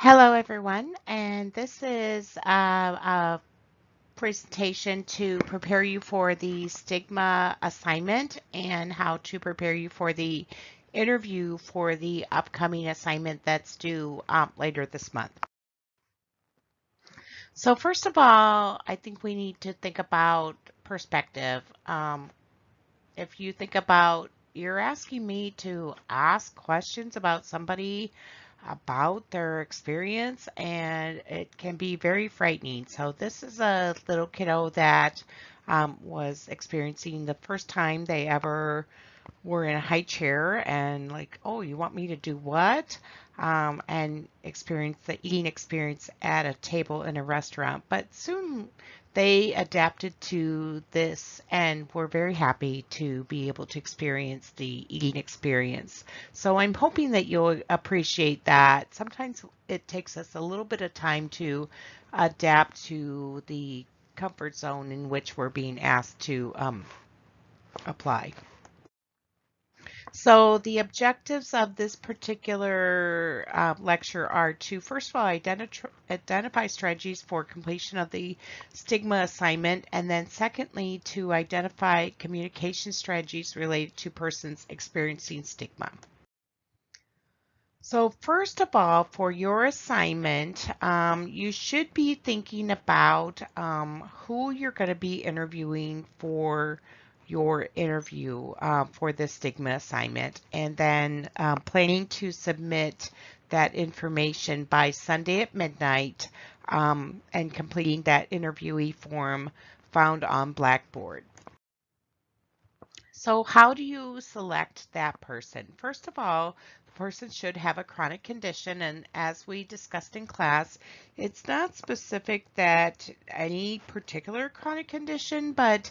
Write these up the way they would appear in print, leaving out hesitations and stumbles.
Hello, everyone, and this is a presentation to prepare you for the Stigma assignment and how to prepare you for the interview for the upcoming assignment that's due later this month. So first of all, I think we need to think about perspective. If you think about, you're asking me to ask questions about somebody about their experience, and it can be very frightening. So this is a little kiddo that was experiencing the first time they ever were in a high chair and like, oh, you want me to do what? And experience the eating experience at a table in a restaurant. But soon they adapted to this and were very happy to be able to experience the eating experience. So I'm hoping that you'll appreciate that. Sometimes it takes us a little bit of time to adapt to the comfort zone in which we're being asked to apply. So the objectives of this particular lecture are to, first of all, identify strategies for completion of the Stigma assignment, and then secondly, to identify communication strategies related to persons experiencing stigma. So first of all, for your assignment, you should be thinking about who you're going to be interviewing for your interview for the Stigma assignment, and then planning to submit that information by Sunday at midnight and completing that interviewee form found on Blackboard. So how do you select that person? First of all, the person should have a chronic condition, and as we discussed in class, it's not specific that any particular chronic condition, but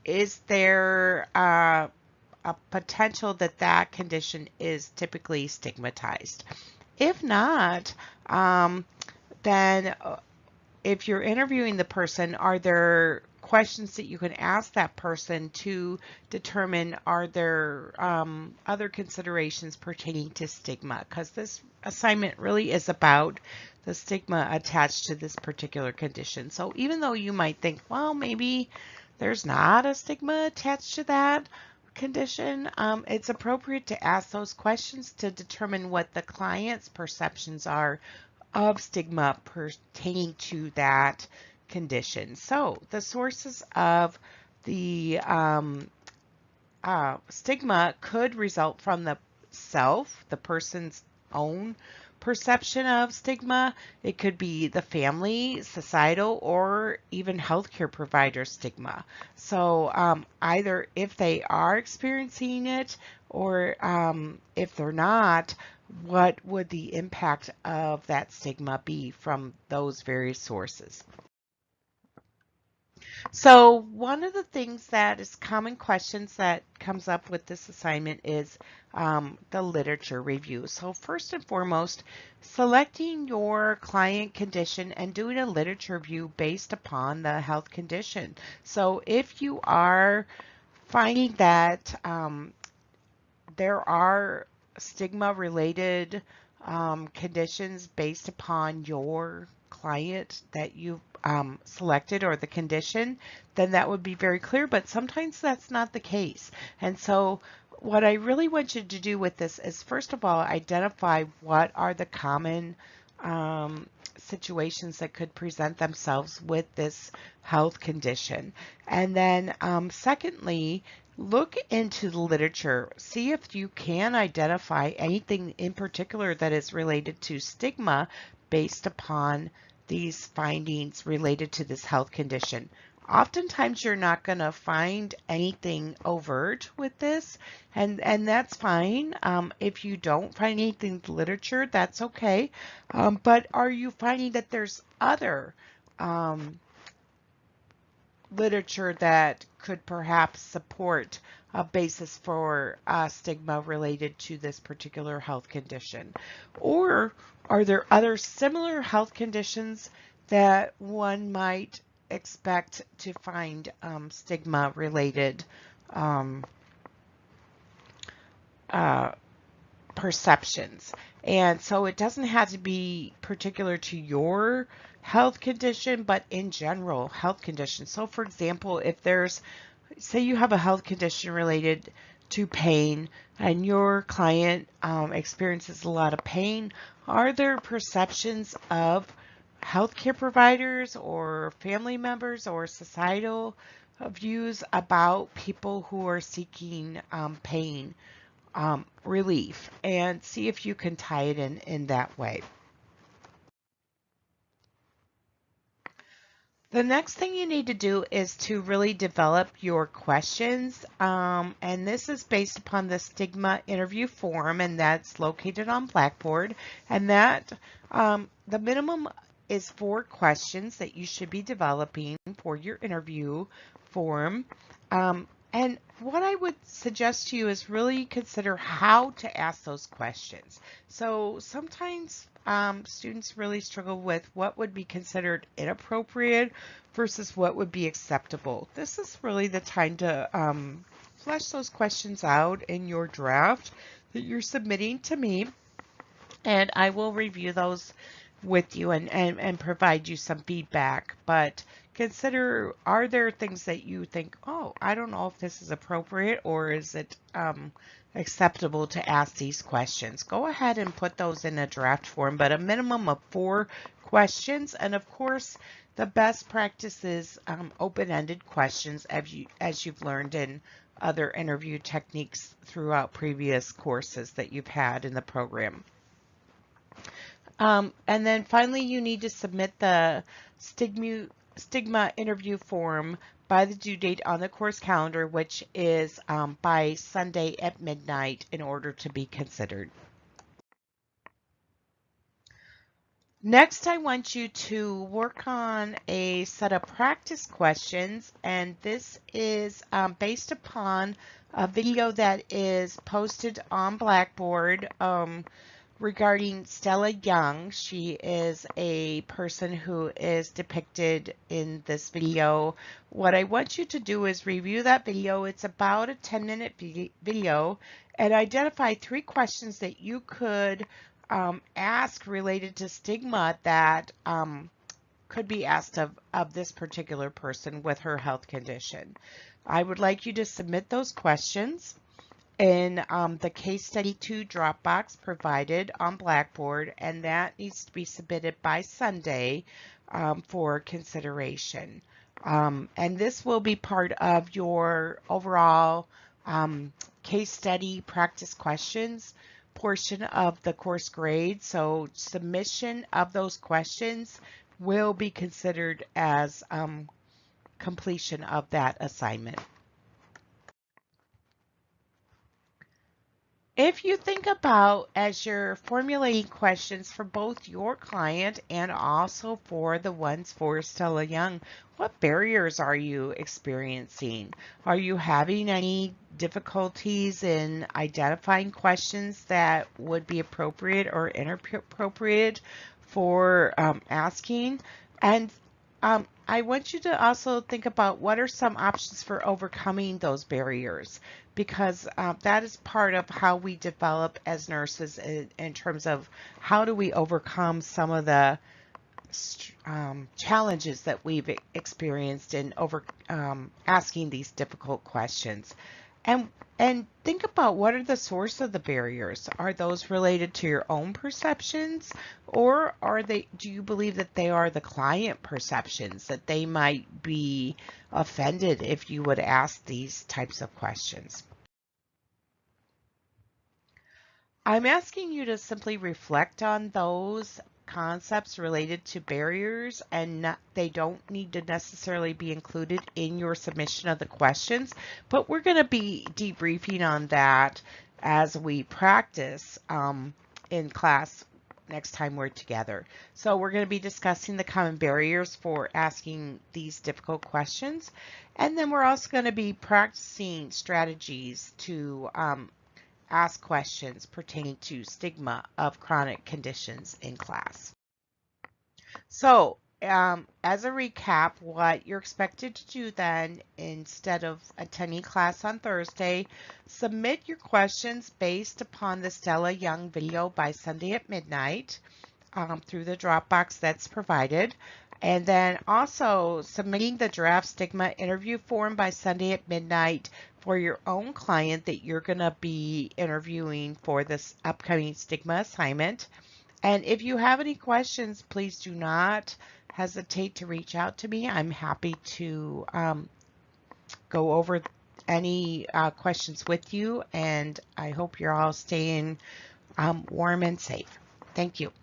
is there a potential that that condition is typically stigmatized? If not, then if you're interviewing the person, are there questions that you can ask that person to determine are there other considerations pertaining to stigma? Because this assignment really is about the stigma attached to this particular condition. So even though you might think, well, maybe there's not a stigma attached to that condition, it's appropriate to ask those questions to determine what the client's perceptions are of stigma pertaining to that condition. So the sources of the stigma could result from the person's own perception of stigma. It could be the family, societal, or even healthcare provider stigma. So either if they are experiencing it or if they're not, what would the impact of that stigma be from those various sources? So one of the things that is common questions that comes up with this assignment is the literature review. So first and foremost, selecting your client condition and doing a literature review based upon the health condition. So if you are finding that there are stigma related conditions based upon your client that you've selected or the condition, then that would be very clear, but sometimes that's not the case. And so what I really want you to do with this is, first of all, identify what are the common situations that could present themselves with this health condition. And then secondly, look into the literature. See if you can identify anything in particular that is related to stigma based upon these findings related to this health condition. Oftentimes you're not going to find anything overt with this, and that's fine. If you don't find anything in the literature, that's okay. But are you finding that there's other literature that could perhaps support a basis for stigma related to this particular health condition? Or are there other similar health conditions that one might expect to find stigma related perceptions. And so it doesn't have to be particular to your health condition, but in general health conditions. So for example, if there's, say you have a health condition related to pain and your client experiences a lot of pain, are there perceptions of healthcare providers or family members or societal views about people who are seeking pain relief, and see if you can tie it in that way. The next thing you need to do is to really develop your questions, and this is based upon the Stigma interview form, and that's located on Blackboard. And that the minimum is 4 questions that you should be developing for your interview form. And what I would suggest to you is really consider how to ask those questions. So sometimes students really struggle with what would be considered inappropriate versus what would be acceptable. This is really the time to flesh those questions out in your draft that you're submitting to me, and I will review those with you and provide you some feedback. But consider, are there things that you think, oh, I don't know if this is appropriate, or is it acceptable to ask these questions? Go ahead and put those in a draft form, but a minimum of 4 questions. And of course, the best practice is open-ended questions, as you've learned in other interview techniques throughout previous courses that you've had in the program. And then finally, you need to submit the Stigma interview form by the due date on the course calendar, which is by Sunday at midnight, in order to be considered. Next, I want you to work on a set of practice questions, and this is based upon a video that is posted on Blackboard regarding Stella Young. She is a person who is depicted in this video. What I want you to do is review that video. It's about a 10-minute video, and identify 3 questions that you could ask related to stigma that could be asked of this particular person with her health condition. I would like you to submit those questions in the Case Study 2 Dropbox provided on Blackboard, and that needs to be submitted by Sunday for consideration. And this will be part of your overall case study practice questions portion of the course grade. So submission of those questions will be considered as completion of that assignment. If you think about, as you're formulating questions for both your client and also for the ones for Stella Young, what barriers are you experiencing? Are you having any difficulties in identifying questions that would be appropriate or inappropriate for asking? And I want you to also think about what are some options for overcoming those barriers, because that is part of how we develop as nurses in terms of how do we overcome some of the challenges that we've experienced in asking these difficult questions. And think about, what are the source of the barriers? Are those related to your own perceptions, or do you believe that they are the client perceptions, that they might be offended if you would ask these types of questions? I'm asking you to simply reflect on those concepts related to barriers, and they don't need to necessarily be included in your submission of the questions, but we're going to be debriefing on that as we practice in class next time we're together. So we're going to be discussing the common barriers for asking these difficult questions, and then we're also going to be practicing strategies to ask questions pertaining to stigma of chronic conditions in class. So as a recap, what you're expected to do then, instead of attending class on Thursday, submit your questions based upon the Stella Young video by Sunday at midnight through the Dropbox that's provided. And then also submitting the draft Stigma interview form by Sunday at midnight for your own client that you're going to be interviewing for this upcoming Stigma assignment. And if you have any questions, please do not hesitate to reach out to me. I'm happy to go over any questions with you, and I hope you're all staying warm and safe. Thank you.